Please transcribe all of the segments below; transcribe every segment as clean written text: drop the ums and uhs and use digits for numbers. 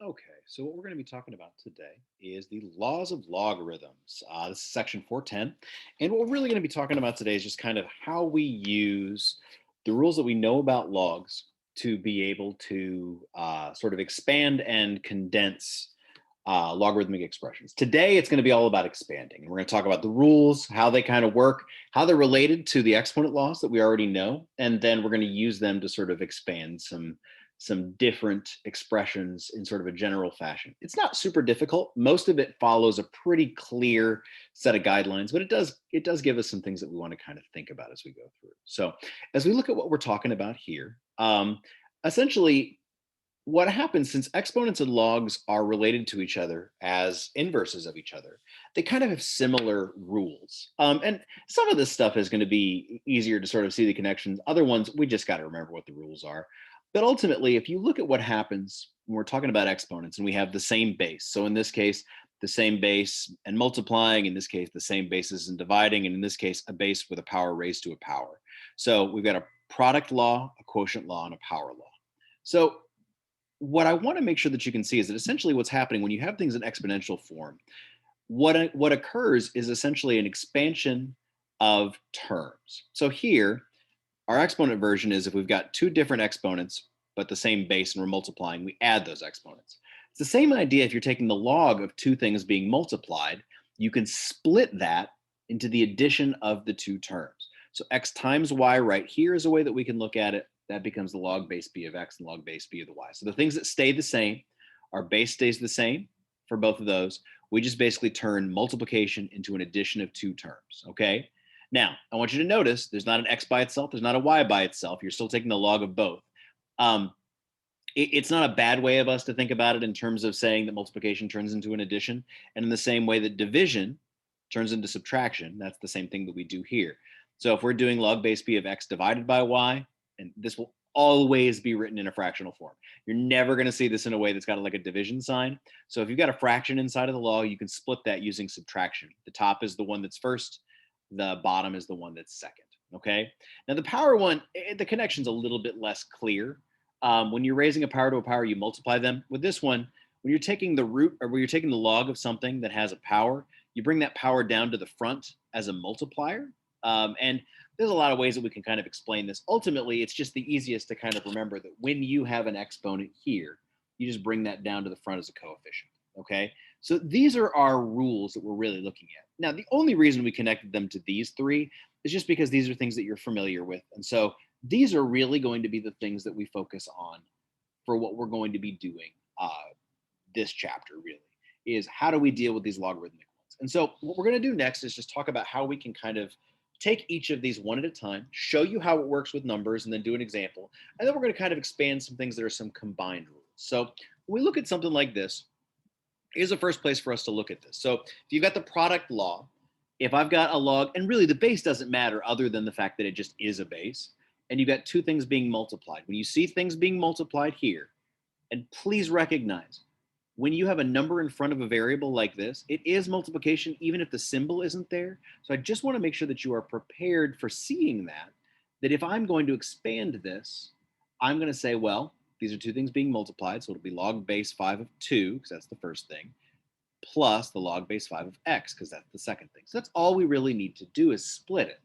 Okay, so what we're going to be talking about today is the laws of logarithms. This is section 410. And what we're really going to be talking about today is just kind of how we use the rules that we know about logs to be able to sort of expand and condense logarithmic expressions. Today, it's going to be all about expanding. And we're going to talk about the rules, how they kind of work, how they're related to the exponent laws that we already know. And then we're going to use them to sort of expand some different expressions in sort of a general fashion. It's not super difficult. Most of it follows a pretty clear set of guidelines, but it does give us some things that we want to kind of think about as we go through. So as we look at what we're talking about here, essentially what happens since exponents and logs are related to each other as inverses of each other, they kind of have similar rules. And some of this stuff is going to be easier to sort of see the connections. Other ones, we just got to remember what the rules are. But ultimately, if you look at what happens when we're talking about exponents and we have the same base, so in this case, the same base and multiplying, in this case, the same bases and dividing, and in this case, a base with a power raised to a power. So we've got a product law, a quotient law, and a power law. So what I want to make sure that you can see is that essentially what's happening when you have things in exponential form, what occurs is essentially an expansion of terms. So here, our exponent version is if we've got two different exponents, but the same base and we're multiplying, we add those exponents. It's the same idea if you're taking the log of two things being multiplied, you can split that into the addition of the two terms. So x times y right here is a way that we can look at it. That becomes the log base b of x and log base b of the y. So the things that stay the same, our base stays the same for both of those. We just basically turn multiplication into an addition of two terms, okay? Now, I want you to notice there's not an x by itself, there's not a y by itself. You're still taking the log of both. Um, it's not a bad way of us to think about it in terms of saying that multiplication turns into an addition. And in the same way that division turns into subtraction, that's the same thing that we do here. So if we're doing log base b of x divided by y, and this will always be written in a fractional form. You're never going to see this in a way that's got like a division sign. So if you've got a fraction inside of the log, you can split that using subtraction. The top is the one that's first, the bottom is the one that's second. Okay. Now the power one, the connection's a little bit less clear. When you're raising a power to a power, you multiply them. With this one, when you're taking the root or when you're taking the log of something that has a power, you bring that power down to the front as a multiplier. And there's a lot of ways that we can kind of explain this. Ultimately, it's just the easiest to kind of remember that when you have an exponent here, you just bring that down to the front as a coefficient. Okay. So these are our rules that we're really looking at. Now, the only reason we connected them to these three is just because these are things that you're familiar with. And so these are really going to be the things that we focus on for what we're going to be doing this chapter, really, is how do we deal with these logarithmic ones. And so what we're going to do next is just talk about how we can kind of take each of these one at a time, show you how it works with numbers, and then do an example. And then we're going to kind of expand some things that are some combined rules. So when we look at something like this, here's the first place for us to look at this. So if you've got the product law, if I've got a log, and really the base doesn't matter other than the fact that it just is a base, and you've got two things being multiplied. When you see things being multiplied here, and please recognize, when you have a number in front of a variable like this, it is multiplication even if the symbol isn't there. So I just want to make sure that you are prepared for seeing that if I'm going to expand this, I'm going to say, well, these are two things being multiplied. So it'll be log base 5 of 2, because that's the first thing, plus the log base 5 of x, because that's the second thing. So that's all we really need to do is split it.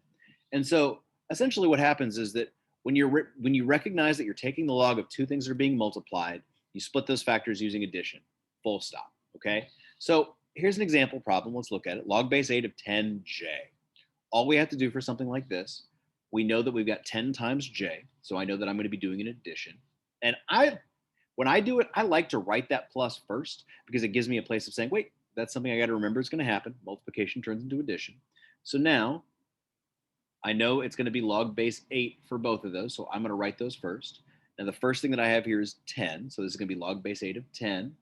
And so essentially what happens is that when you recognize that you're taking the log of two things that are being multiplied, you split those factors using addition, full stop, okay? So here's an example problem. Let's look at it. Log base 8 of 10j. All we have to do for something like this, we know that we've got 10 times j, so I know that I'm going to be doing an addition. And when I do it, I like to write that plus first because it gives me a place of saying, wait, that's something I got to remember is going to happen. Multiplication turns into addition. So now I know it's going to be log base 8 for both of those. So I'm going to write those first. Now the first thing that I have here is 10. So this is going to be log base 8 of 10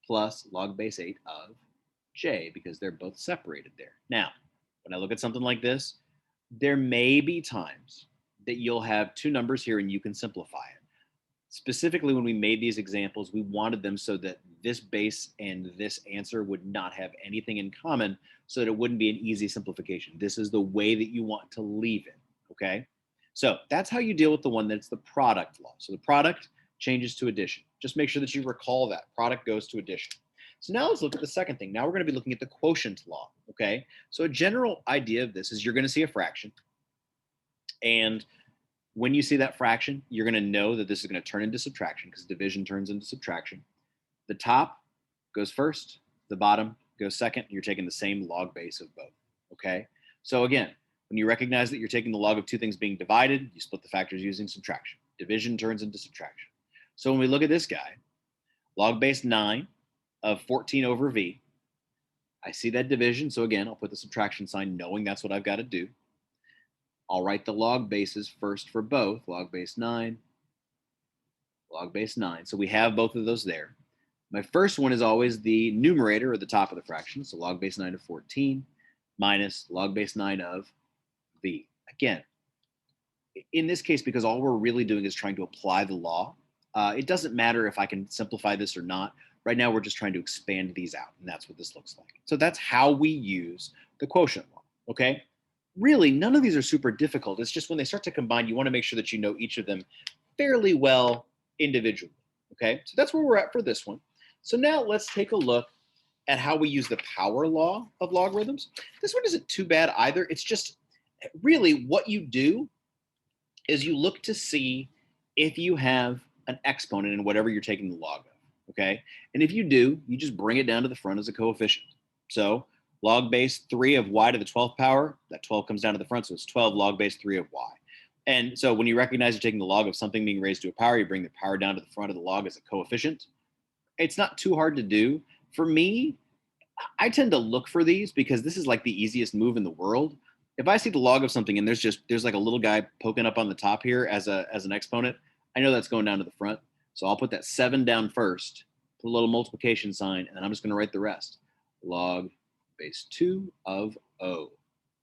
plus log base 8 of j because they're both separated there. Now, when I look at something like this, there may be times that you'll have two numbers here and you can simplify it. Specifically, when we made these examples, we wanted them so that this base and this answer would not have anything in common so that it wouldn't be an easy simplification. This is the way that you want to leave it, okay? So that's how you deal with the one that's the product law. So the product changes to addition. Just make sure that you recall that product goes to addition. So now let's look at the second thing. Now we're going to be looking at the quotient law. Okay. So a general idea of this is you're going to see a fraction. And when you see that fraction, you're going to know that this is going to turn into subtraction because division turns into subtraction. The top goes first, the bottom goes second. You're taking the same log base of both. Okay. So again, when you recognize that you're taking the log of two things being divided, you split the factors using subtraction. Division turns into subtraction. So when we look at this guy, log base 9 of 14 over v, I see that division. So again, I'll put the subtraction sign knowing that's what I've got to do. I'll write the log bases first for both, log base 9, log base 9. So we have both of those there. My first one is always the numerator or the top of the fraction. So log base 9 of 14 minus log base 9 of v. Again, in this case, because all we're really doing is trying to apply the law, it doesn't matter if I can simplify this or not. Right now, we're just trying to expand these out, and that's what this looks like. So that's how we use the quotient law, okay? Really, none of these are super difficult. It's just when they start to combine, you want to make sure that you know each of them fairly well individually, okay? So that's where we're at for this one. So now let's take a look at how we use the power law of logarithms. This one isn't too bad either. It's just really what you do is you look to see if you have an exponent in whatever you're taking the log of, okay? And if you do, you just bring it down to the front as a coefficient. So log base 3 of y to the 12th power, that 12 comes down to the front, so it's 12 log base 3 of y. And so when you recognize you're taking the log of something being raised to a power, you bring the power down to the front of the log as a coefficient. It's not too hard to do. For me, I tend to look for these because this is like the easiest move in the world. If I see the log of something and there's like a little guy poking up on the top here as an exponent, I know that's going down to the front. So I'll put that 7 down first, put a little multiplication sign, and then I'm just going to write the rest. Log base 2 of O.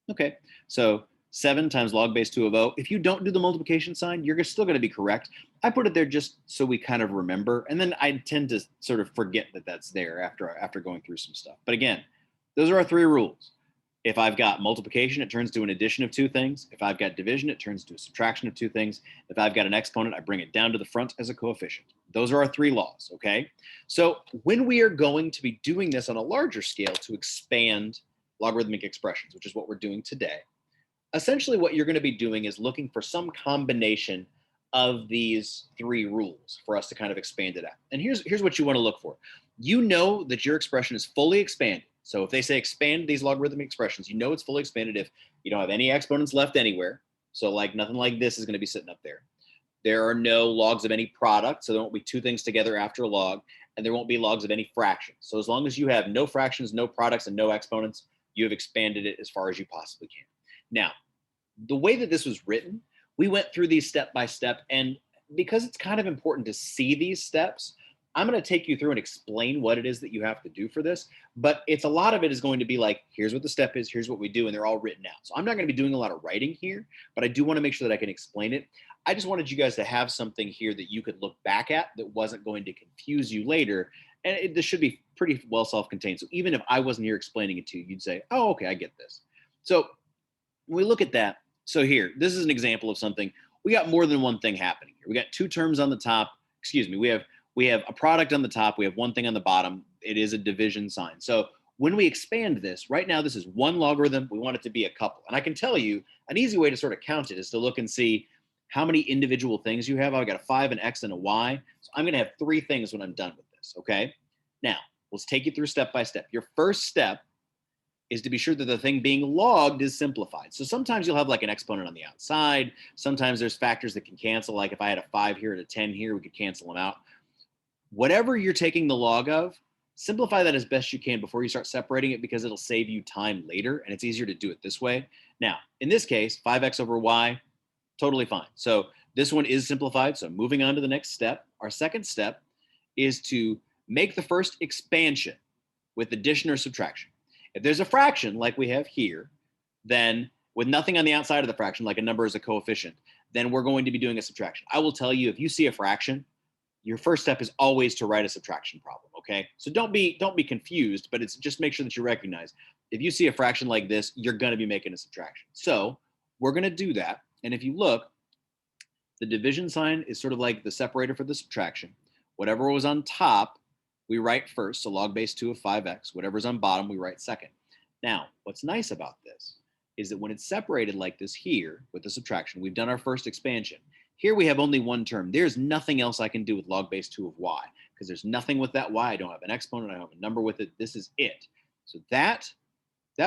Okay, so 7 times log base 2 of O. If you don't do the multiplication sign, you're still going to be correct. I put it there just so we kind of remember, and then I tend to sort of forget that that's there after going through some stuff. But again, those are our 3 rules. If I've got multiplication, it turns to an addition of 2 things. If I've got division, it turns to a subtraction of 2 things. If I've got an exponent, I bring it down to the front as a coefficient. Those are our 3 laws, okay? So when we are going to be doing this on a larger scale to expand logarithmic expressions, which is what we're doing today, essentially what you're going to be doing is looking for some combination of these 3 rules for us to kind of expand it out. And here's what you want to look for. You know that your expression is fully expanded. So if they say expand these logarithmic expressions, you know it's fully expanded if you don't have any exponents left anywhere. So like nothing like this is going to be sitting up there. There are no logs of any product, so there won't be 2 things together after a log, and there won't be logs of any fractions. So as long as you have no fractions, no products, and no exponents, you have expanded it as far as you possibly can. Now, the way that this was written, we went through these step by step, and because it's kind of important to see these steps, I'm going to take you through and explain what it is that you have to do for this. But it's a lot of it is going to be like, here's what the step is, here's what we do, and they're all written out. So I'm not going to be doing a lot of writing here, but I do want to make sure that I can explain it. I just wanted you guys to have something here that you could look back at that wasn't going to confuse you later. And this should be pretty well self-contained. So even if I wasn't here explaining it to you, you'd say, oh, okay, I get this. So when we look at that, so here, this is an example of something. We got more than one thing happening here. We got 2 terms on the top. Excuse me. We have a product on the top. We have one thing on the bottom. It is a division sign. So when we expand this, right now this is 1 logarithm. We want it to be a couple. And I can tell you an easy way to sort of count it is to look and see how many individual things you have. I've got a 5, an x, and a y. So I'm going to have 3 things when I'm done with this, okay? Now, let's take you through step by step. Your first step is to be sure that the thing being logged is simplified. So sometimes you'll have like an exponent on the outside. Sometimes there's factors that can cancel. Like if I had a 5 here and a 10 here, we could cancel them out. Whatever you're taking the log of, simplify that as best you can before you start separating it because it'll save you time later and it's easier to do it this way. Now, in this case, 5x over y, totally fine. So this one is simplified. So moving on to the next step, our second step is to make the first expansion with addition or subtraction. If there's a fraction like we have here, then with nothing on the outside of the fraction, like a number is a coefficient, then we're going to be doing a subtraction. I will tell you, if you see a fraction, your first step is always to write a subtraction problem, okay? So don't be confused, but it's just make sure that you recognize if you see a fraction like this, you're going to be making a subtraction. So we're going to do that. And if you look, the division sign is sort of like the separator for the subtraction. Whatever was on top, we write first. So log base 2 of 5x. Whatever's on bottom, we write second. Now, what's nice about this is that when it's separated like this here with the subtraction, we've done our first expansion. Here we have only one term. There's nothing else I can do with log base 2 of y because there's nothing with that y. I don't have an exponent. I don't have a number with it. This is it. So that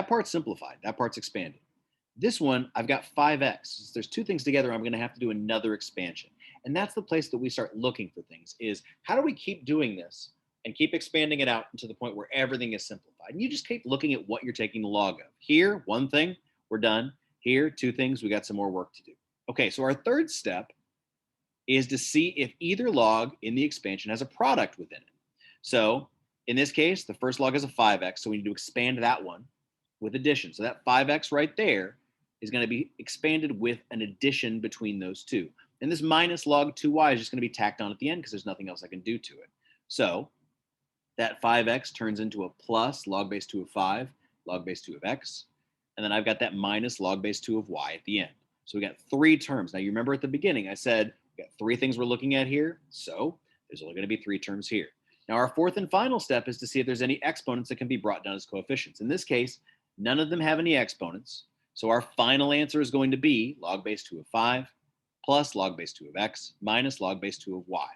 part's simplified. That part's expanded. This one, I've got 5x. Since there's two things together, I'm going to have to do another expansion. And that's the place that we start looking for things is how do we keep doing this and keep expanding it out to the point where everything is simplified? And you just keep looking at what you're taking the log of. Here, one thing, we're done. Here, two things, we got some more work to do. Okay, so our third step is to see if either log in the expansion has a product within it. So in this case, the first log is a 5x, so we need to expand that one with addition. So that 5x right there is going to be expanded with an addition between those two. And this minus log 2y is just going to be tacked on at the end because there's nothing else I can do to it. So that 5x turns into a plus log base 2 of 5, log base 2 of x. And then I've got that minus log base 2 of y at the end. So we got three terms. Now you remember at the beginning I said we got three things we're looking at here. So there's only going to be three terms here. Now our fourth and final step is to see if there's any exponents that can be brought down as coefficients. In this case, none of them have any exponents. So our final answer is going to be log base 2 of 5 plus log base 2 of x minus log base 2 of y.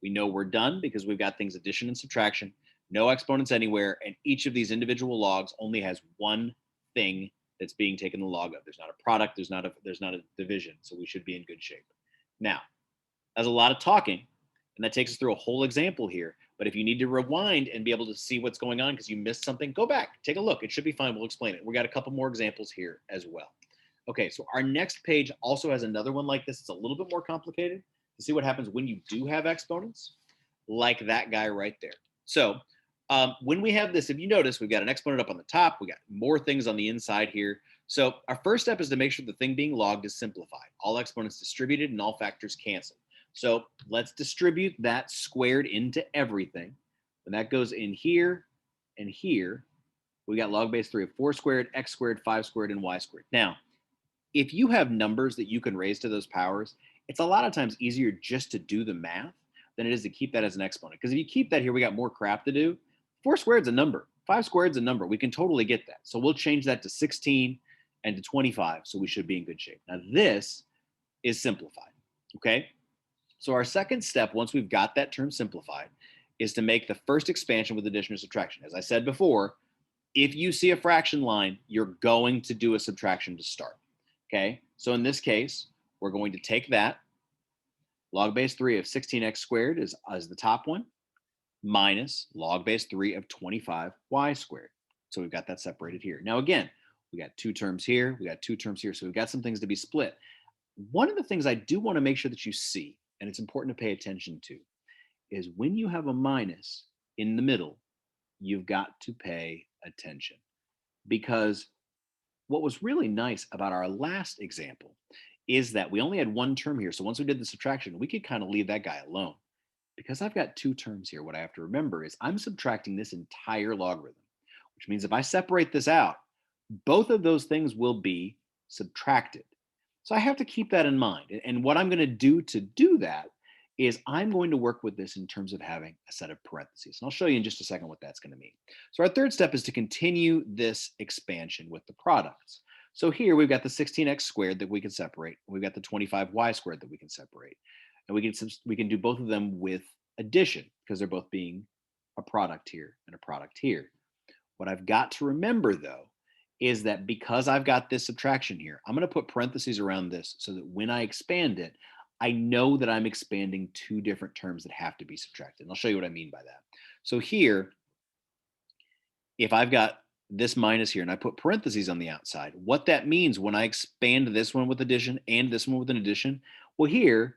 We know we're done because we've got things addition and subtraction, no exponents anywhere, and each of these individual logs only has one thing that's being taken the log of. There's not a product, there's not a division, so we should be in good shape. Now, that's a lot of talking, and that takes us through a whole example here. But if you need to rewind and be able to see what's going on because you missed something, go back, take a look. It should be fine. We'll explain it. We got a couple more examples here as well. Okay, so our next page also has another one like this. It's a little bit more complicated to see what happens when you do have exponents, like that guy right there. So when we have this, if you notice, we've got an exponent up on the top. We got more things on the inside here. So our first step is to make sure the thing being logged is simplified. All exponents distributed and all factors canceled. So let's distribute that squared into everything. When that goes in here and here, we got log base 3 of 4 squared, x squared, 5 squared, and y squared. Now, if you have numbers that you can raise to those powers, it's a lot of times easier just to do the math than it is to keep that as an exponent. Because if you keep that here, we got more crap to do. 4 squared is a number. 5 squared is a number. We can totally get that. So we'll change that to 16 and to 25. So we should be in good shape. Now this is simplified. Okay. So our second step, once we've got that term simplified, is to make the first expansion with addition or subtraction. As I said before, if you see a fraction line, you're going to do a subtraction to start. Okay. So in this case, we're going to take that log base 3 of 16x squared is the top one, minus log base 3 of 25y squared. So we've got that separated here. Now, again, we got two terms here. We got two terms here. So we've got some things to be split. One of the things I do want to make sure that you see, and it's important to pay attention to, is when you have a minus in the middle, you've got to pay attention. Because what was really nice about our last example is that we only had one term here. So once we did the subtraction, we could kind of leave that guy alone. Because I've got two terms here, what I have to remember is I'm subtracting this entire logarithm, which means if I separate this out, both of those things will be subtracted. So I have to keep that in mind. And what I'm going to do that is I'm going to work with this in terms of having a set of parentheses. And I'll show you in just a second what that's going to mean. So our third step is to continue this expansion with the products. So here we've got the 16x squared that we can separate. We've got the 25y squared that we can separate. And we can do both of them with addition because they're both being a product here and a product here. What I've got to remember though is that because I've got this subtraction here, I'm going to put parentheses around this so that when I expand it, I know that I'm expanding two different terms that have to be subtracted. And I'll show you what I mean by that. So here, if I've got this minus here and I put parentheses on the outside, what that means when I expand this one with addition and this one with an addition, well here,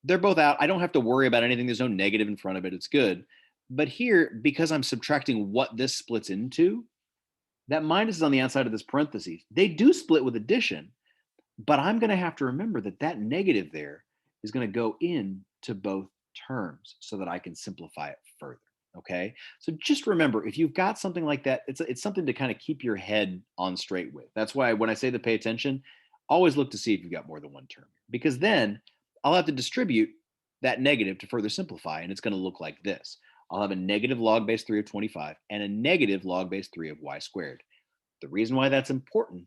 they're both out. I don't have to worry about anything. There's no negative in front of it. It's good. But here, because I'm subtracting what this splits into, that minus is on the outside of this parentheses. They do split with addition, but I'm going to have to remember that that negative there is going to go into both terms so that I can simplify it further. Okay. So just remember, if you've got something like that, it's something to kind of keep your head on straight with. That's why when I say to pay attention, always look to see if you've got more than one term, because then I'll have to distribute that negative to further simplify, and it's going to look like this. I'll have a negative log base 3 of 25 and a negative log base 3 of y squared. The reason why that's important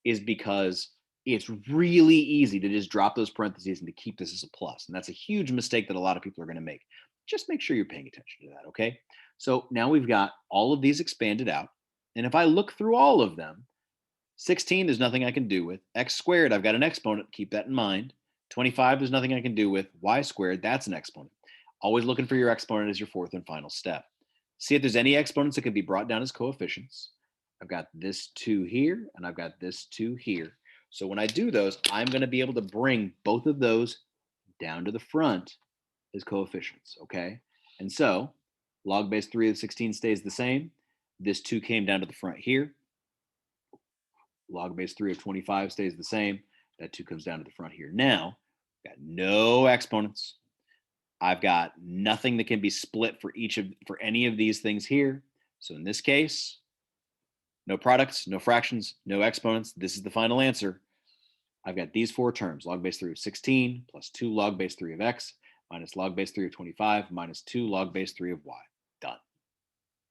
is because it's really easy to just drop those parentheses and to keep this as a plus. And that's a huge mistake that a lot of people are going to make. Just make sure you're paying attention to that, okay? So now we've got all of these expanded out. And if I look through all of them, 16, there's nothing I can do with. X squared, I've got an exponent. Keep that in mind. 25, there's nothing I can do with. Y squared, that's an exponent. Always looking for your exponent as your fourth and final step. See if there's any exponents that can be brought down as coefficients. I've got this 2 here, and I've got this 2 here. So when I do those, I'm going to be able to bring both of those down to the front as coefficients, okay? And so log base 3 of 16 stays the same. This 2 came down to the front here. Log base 3 of 25 stays the same. That 2 comes down to the front here. Now, got no exponents. I've got nothing that can be split for any of these things here. So in this case, no products, no fractions, no exponents. This is the final answer. I've got these 4 terms: log base 3 of 16 plus 2 log base 3 of x minus log base 3 of 25 minus 2 log base 3 of y. Done.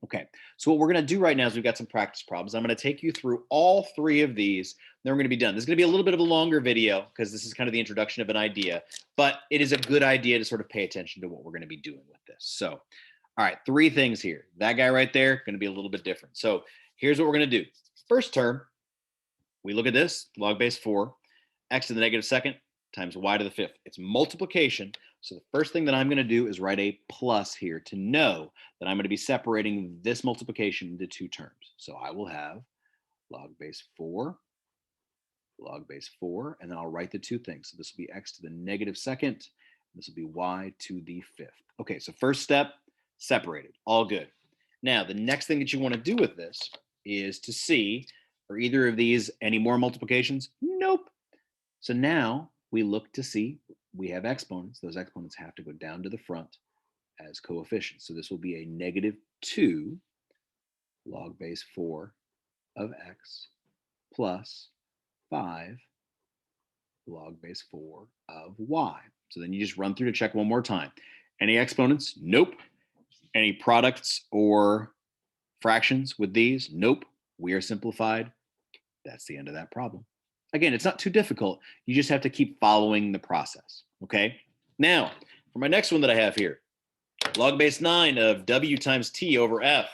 Okay, so what we're going to do right now is we've got some practice problems. I'm going to take you through all 3 of these. Then we're going to be done. This is going to be a little bit of a longer video because this is kind of the introduction of an idea, but it is a good idea to sort of pay attention to what we're going to be doing with this. So, all right, 3 things here. That guy right there, going to be a little bit different. So here's what we're going to do. First term, we look at this, log base 4, x to the negative second times y to the fifth. It's multiplication. So the first thing that I'm going to do is write a plus here to know that I'm going to be separating this multiplication into 2 terms. So I will have log base 4, and then I'll write the 2 things. So this will be x to the negative second. This will be y to the fifth. Okay, so first step, separated. All good. Now, the next thing that you want to do with this is to see, are either of these any more multiplications? Nope. So now we look to see, we have exponents. Those exponents have to go down to the front as coefficients. So this will be a negative 2 log base 4 of x plus 5 log base 4 of y. So then you just run through to check one more time. Any exponents? Nope. Any products or fractions with these? Nope. We are simplified. That's the end of that problem. Again, it's not too difficult. You just have to keep following the process, okay? Now, for my next one that I have here, log base 9 of w times t over f.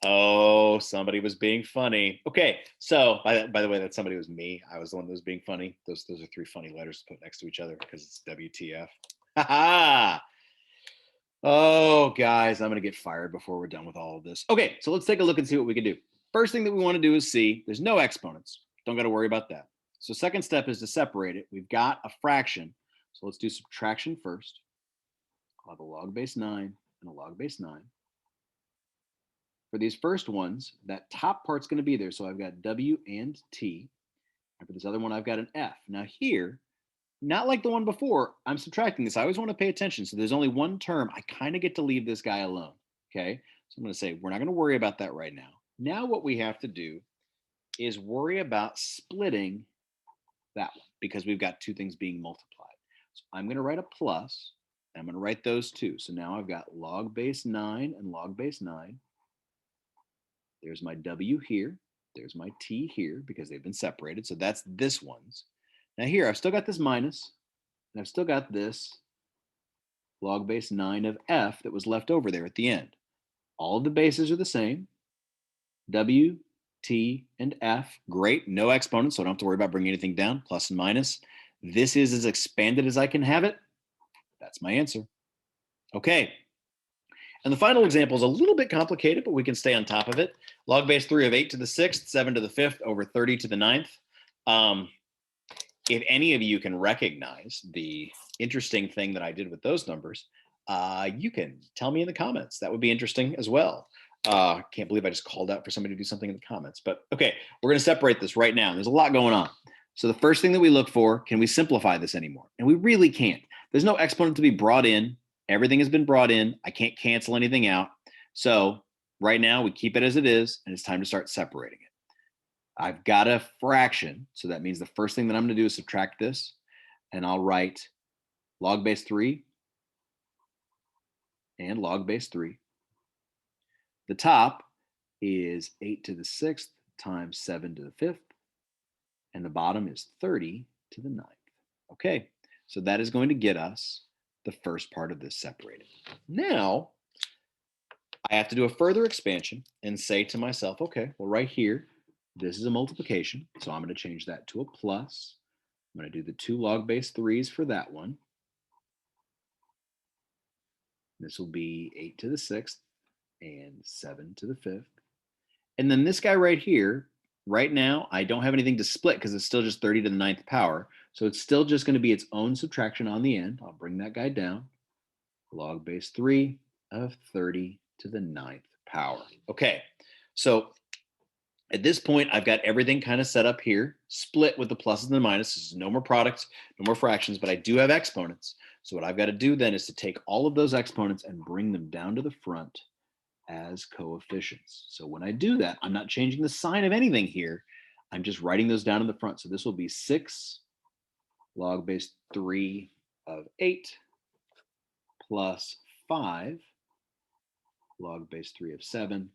Oh, somebody was being funny. Okay, so by the way, that somebody was me. I was the one that was being funny. Those are 3 funny letters to put next to each other because it's WTF. Ha ha! Oh, guys, I'm going to get fired before we're done with all of this. Okay, so let's take a look and see what we can do. First thing that we want to do is see there's no exponents. Don't got to worry about that. So second step is to separate it. We've got a fraction. So let's do subtraction first. I'll have a log base 9 and a log base 9. For these first ones, that top part's going to be there. So I've got W and T. And for this other one, I've got an F. Now here, not like the one before, I'm subtracting this. I always want to pay attention. So there's only one term. I kind of get to leave this guy alone. Okay. So I'm going to say, we're not going to worry about that right now. Now what we have to do is worry about splitting that one because we've got 2 things being multiplied. So I'm going to write a plus. And I'm going to write those 2. So now I've got log base 9 and log base 9. There's my W here. There's my T here because they've been separated. So that's this one's. Now here, I've still got this minus, and I've still got this log base 9 of F that was left over there at the end. All of the bases are the same. W, T, and F. Great. No exponents, so I don't have to worry about bringing anything down. Plus and minus. This is as expanded as I can have it. That's my answer. Okay. And the final example is a little bit complicated, but we can stay on top of it. Log base 3 of 8 to the 6th, 7 to the 5th, over 30 to the 9th. If any of you can recognize the interesting thing that I did with those numbers, you can tell me in the comments. That would be interesting as well. Can't believe I just called out for somebody to do something in the comments. But okay, we're going to separate this right now. There's a lot going on. So the first thing that we look for, can we simplify this anymore? And we really can't. There's no exponent to be brought in. Everything has been brought in. I can't cancel anything out. So right now we keep it as it is, and it's time to start separating it. I've got a fraction. So that means the first thing that I'm going to do is subtract this, and I'll write log base 3, and log base 3. The top is 8 to the 6th times 7 to the 5th, and the bottom is 30 to the 9th. Okay, so that is going to get us the first part of this separated. Now, I have to do a further expansion and say to myself, okay, well, right here, this is a multiplication, so I'm going to change that to a plus. I'm going to do the 2 log base 3's for that one. This will be 8 to the 6th and 7 to the 5th. And then this guy right here, right now, I don't have anything to split because it's still just 30 to the 9th power. So it's still just going to be its own subtraction on the end. I'll bring that guy down. Log base 3 of 30 to the 9th power. Okay, so at this point, I've got everything kind of set up here, split with the pluses and the minuses. No more products, no more fractions, but I do have exponents. So what I've got to do then is to take all of those exponents and bring them down to the front as coefficients. So when I do that, I'm not changing the sign of anything here. I'm just writing those down in the front. So this will be 6 log base 3 of 8 plus 5 log base 3 of 7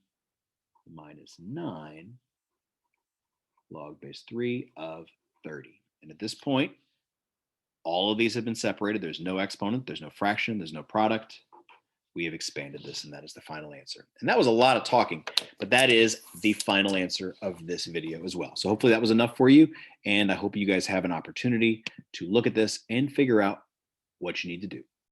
minus 9 log base 3 of 30. And at this point, all of these have been separated. There's no exponent, there's no fraction, there's no product. We have expanded this, and that is the final answer. And that was a lot of talking, but that is the final answer of this video as well. So hopefully that was enough for you, and I hope you guys have an opportunity to look at this and figure out what you need to do.